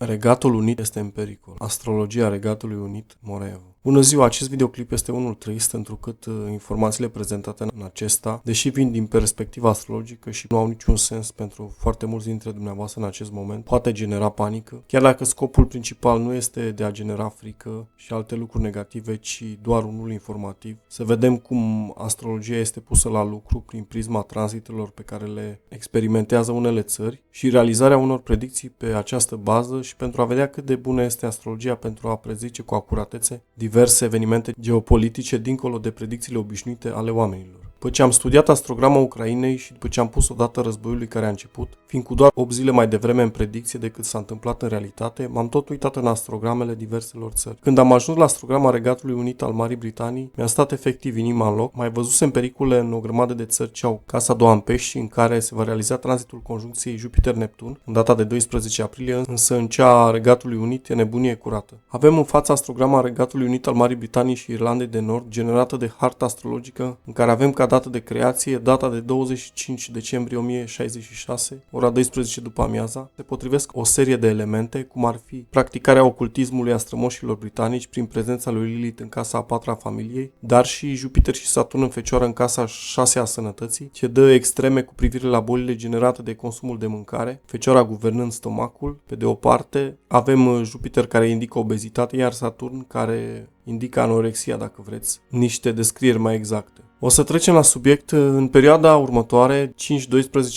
Regatul Unit este în pericol. Astrologia Regatului Unit, Moreevu. Bună ziua, acest videoclip este unul trist, întrucât informațiile prezentate în acesta, deși vin din perspectiva astrologică și nu au niciun sens pentru foarte mulți dintre dumneavoastră în acest moment, poate genera panică, chiar dacă scopul principal nu este de a genera frică și alte lucruri negative, ci doar unul informativ. Să vedem cum astrologia este pusă la lucru prin prisma tranzitelor pe care le experimentează unele țări și realizarea unor predicții pe această bază și pentru a vedea cât de bună este astrologia pentru a prezice cu acuratețe diverse evenimente geopolitice dincolo de predicțiile obișnuite ale oamenilor. După ce am studiat astrograma Ucrainei și după ce am pus odată războiului care a început, fiind cu doar 8 zile mai devreme în predicție decât s-a întâmplat în realitate, m-am tot uitat în astrogramele diverselor țări. Când am ajuns la astrograma Regatului Unit al Marii Britanii, mi-a stat efectiv inima în loc, mai văzusem pericole în o grămadă de țări ce au casa a doua în pești, în care se va realiza tranzitul conjuncției Jupiter-Neptun, în data de 12 aprilie, însă în cea a Regatului Unit e nebunie curată. Avem în fața astrograma Regatului Unit al Marii Britanii și Irlandei de Nord, generată de harta astrologică, în care avem ca dată de creație data de 25 decembrie 1066, ora 12 după amiaza. Se potrivesc o serie de elemente, cum ar fi practicarea ocultismului a strămoșilor britanici prin prezența lui Lilith în casa a patra a familiei, dar și Jupiter și Saturn în Fecioară în casa a șasea a sănătății, ce dă extreme cu privire la bolile generate de consumul de mâncare, Fecioara guvernând stomacul. Pe de o parte, avem Jupiter care indică obezitate, iar Saturn care indică anorexia, dacă vreți, niște descrieri mai exacte. O să trecem la subiect în perioada următoare, 5-12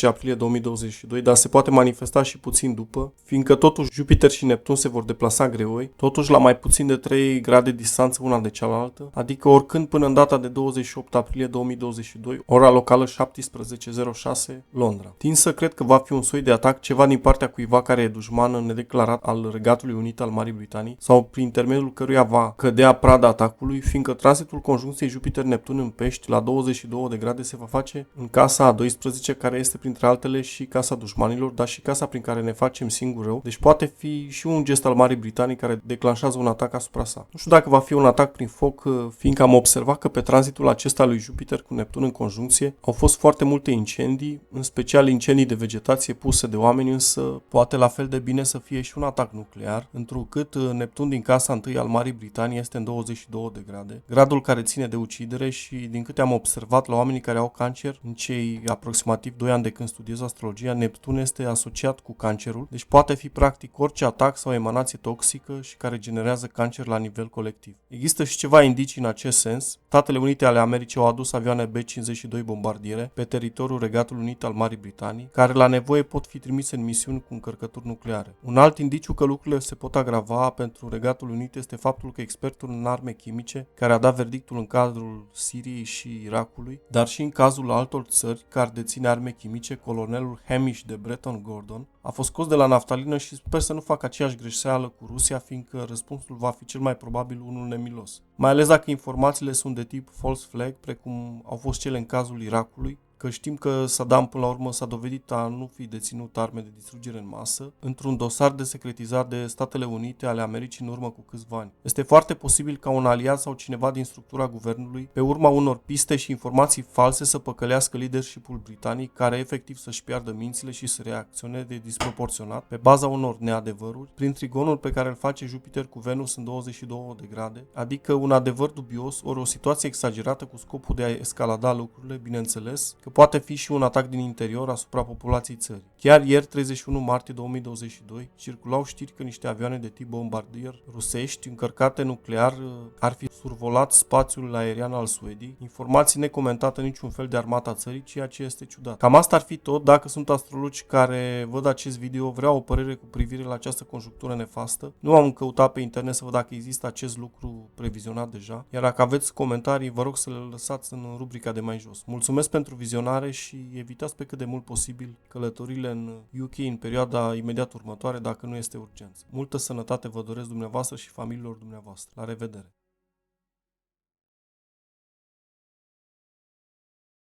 aprilie 2022, dar se poate manifesta și puțin după, fiindcă totuși Jupiter și Neptun se vor deplasa greoi, totuși la mai puțin de 3 grade distanță una de cealaltă, adică oricând până în data de 28 aprilie 2022, ora locală 17:06, Londra. Tind să cred că va fi un soi de atac, ceva din partea cuiva care e dușman nedeclarat al Regatului Unit al Marii Britanii, sau prin intermediul căruia va cădea prada atacului, fiindcă tranzitul conjuncției Jupiter-Neptun în pești la 22 de grade se va face în casa a 12, care este printre altele și casa dușmanilor, dar și casa prin care ne facem singur rău, deci poate fi și un gest al Marii Britanii care declanșează un atac asupra sa. Nu știu dacă va fi un atac prin foc, fiindcă am observat că pe tranzitul acesta lui Jupiter cu Neptun în conjuncție au fost foarte multe incendii, în special incendii de vegetație puse de oameni, însă poate la fel de bine să fie și un atac nuclear, întrucât Neptun din casa întâi al Marii Britanii este în 22 de grade, gradul care ține de ucidere și din câte am observat la oamenii care au cancer, în cei aproximativ 2 ani de când studiez astrologia, Neptun este asociat cu cancerul, deci poate fi practic orice atac sau emanație toxică și care generează cancer la nivel colectiv. Există și ceva indicii în acest sens. Statele Unite ale Americii au adus avioane B-52 bombardiere pe teritoriul Regatului Unit al Marii Britanii, care la nevoie pot fi trimise în misiuni cu încărcături nucleare. Un alt indiciu că lucrurile se pot agrava pentru Regatul Unit este faptul că expertul în arme chimice, care a dat verdictul în cadrul Siriei și Irakului, dar și în cazul altor țări care deține arme chimice, colonelul Hamish de Breton Gordon a fost scos de la naftalină și sper să nu facă aceeași greșeală cu Rusia, fiindcă răspunsul va fi cel mai probabil unul nemilos. Mai ales dacă informațiile sunt de tip false flag, precum au fost cele în cazul Irakului, că știm că Saddam până la urmă s-a dovedit a nu fi deținut arme de distrugere în masă într-un dosar de secretizat de Statele Unite ale Americii în urmă cu câțiva ani. Este foarte posibil ca un aliat sau cineva din structura guvernului, pe urma unor piste și informații false, să păcălească leadership-ul britanic, care efectiv să-și piardă mințile și să reacționeze disproporționat pe baza unor neadevăruri, prin trigonul pe care îl face Jupiter cu Venus în 22 de grade, adică un adevăr dubios, ori o situație exagerată cu scopul de a escalada lucrurile, bineînțeles, că poate fi și un atac din interior asupra populației țării. Chiar ieri, 31 martie 2022, circulau știri că niște avioane de tip bombardier rusești încărcate nuclear ar fi survolat spațiul aerian al Suediei, informații necomentată niciun fel de armata țării, ceea ce este ciudat. Cam asta ar fi tot. Dacă sunt astrologi care văd acest video, vreau o părere cu privire la această conjunctură nefastă. Nu am căutat pe internet să văd dacă există acest lucru previzionat deja, iar dacă aveți comentarii, vă rog să le lăsați în rubrica de mai jos. Mulțumesc pentru vizionare și evitați pe cât de mult posibil călătorile în UK în perioada imediat următoare dacă nu este urgență. Multă sănătate vă doresc dumneavoastră și familiilor dumneavoastră. La revedere!